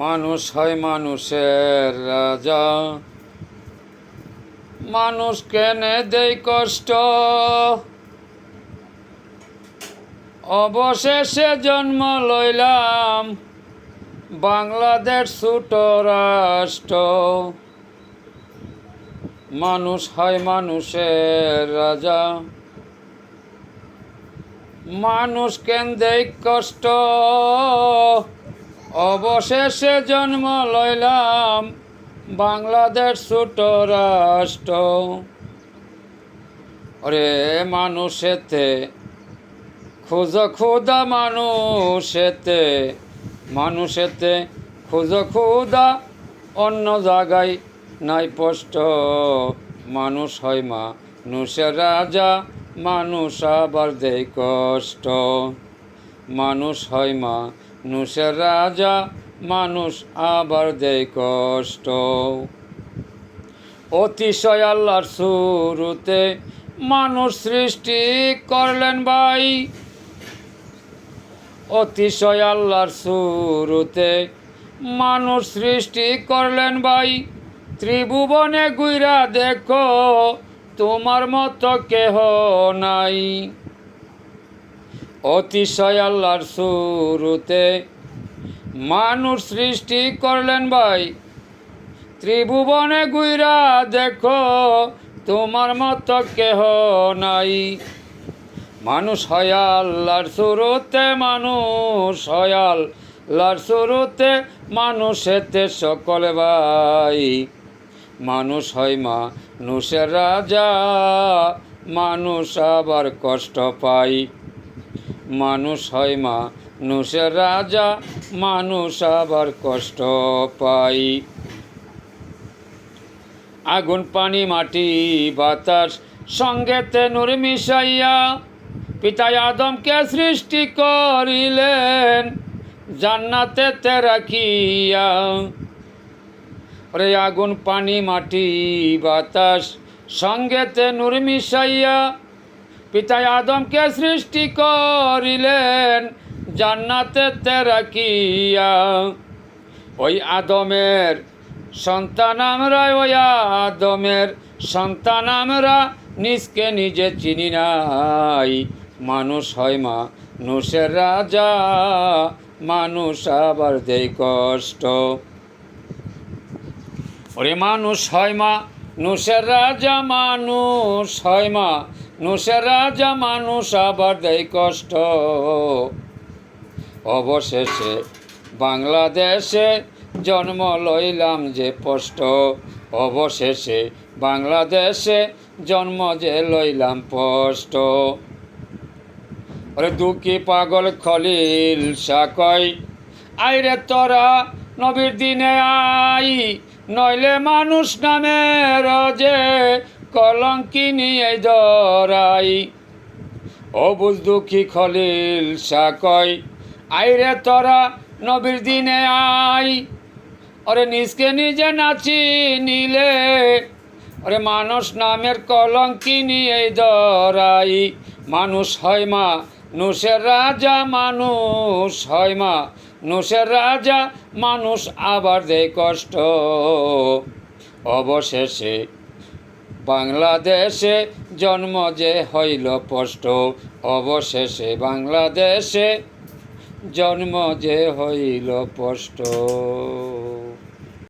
মানুষ হয় মানুষের রাজা, মানুষ কেনে দেয় কষ্ট, অবশেষে জন্ম লইলাম বাংলাদেশ ছোট রাষ্ট্র। মানুষ হয় মানুষের রাজা, মানুষ কেন দেয় কষ্ট, অবশেষে জন্ম লইলাম বাংলাদেশ ছোট রাষ্ট্র। ওরে মানুষেতে খুঁজ খুদা, মানুষেতে খুঁজ খুদা, অন্য জায়গায় নাই স্পষ্ট। মানুষ হয় মানুষের রাজা, মানুষ আবার দেয় কষ্ট। মানুষ হয় মানুষের রাজা, মানুষ আবার দেয় কষ্ট। অতিশয় আল্লাহর শুরুতে মানুষ সৃষ্টি করলেন ভাই, অতিশয় আল্লাহর শুরুতে মানুষ সৃষ্টি করলেন ভাই। ত্রিভুবনে গুইরা দেখো তোমার মতো কেহ নাই। অতিশয় আল্লাহর শুরুতে মানুষ সৃষ্টি করলেন ভাই, ত্রিভুবনে গুইরা দেখো তোমার মতো কেহ নাই। মানুষ হয় আল্লাহর শুরুতে, মানুষ হয় আল্লাহর শুরুতে, মানুষেতে সকলে ভাই। মানুষ হয় মানুষের রাজা, মানুষ আবার কষ্ট পাই। মানুষ হয় মানুষের রাজা, মানুষ আবার কষ্ট পাই। আগুন পানি মাটি বাতাস সঙ্গেতে নূর মিশাইয়া পিতা আদমকে সৃষ্টি করিলেন জান্নাতেতে রাখিয়া। ওরে আগুন পানি মাটি বাতাস সঙ্গেতে নূর মিশাইয়া পিতা আদমকে সৃষ্টি করিলেন জান্নাতেতে রাখিয়া। ওই আদমের সন্তান আমরা, ওই আদমের সন্তান আমরা, নিজকে নিজে চিনি নাই। মানুষ হয় মানুষের রাজা, মানুষ আবার দেয় কষ্ট। ওরে মানুষ হয় মানুষের রাজা, মানুষ হয় মানুষের রাজা, মানুষ আবার দেয় কষ্ট। অবশেষে বাংলাদেশে জন্ম লইলাম যে স্পষ্ট, অবশেষে বাংলাদেশে জন্ম যে লইলাম স্পষ্ট। ওরে দুঃখী পাগল খলিল শাহ কয়, আইরে তোরা নবীর দিনে আই, নইলে মানুষ নামের যে কলঙ্কিনী এই ধরাই। অবুঝ দুঃখী খলিল শাহ কয়, আইরে তোরা নবীর দিনে আই, ওরে নিজকে নিজে নাচি নিলে, ওরে মানুষ নামের কলঙ্কিনী এই ধরাই। মানুষ হয় মানুষের রাজা, মানুষ হয় মানুষের রাজা, মানুষ আবার দেয় কষ্ট। অবশেষে বাংলাদেশে জন্ম যে হইল স্পষ্ট, অবশেষে বাংলাদেশে জন্ম যে হইল স্পষ্ট।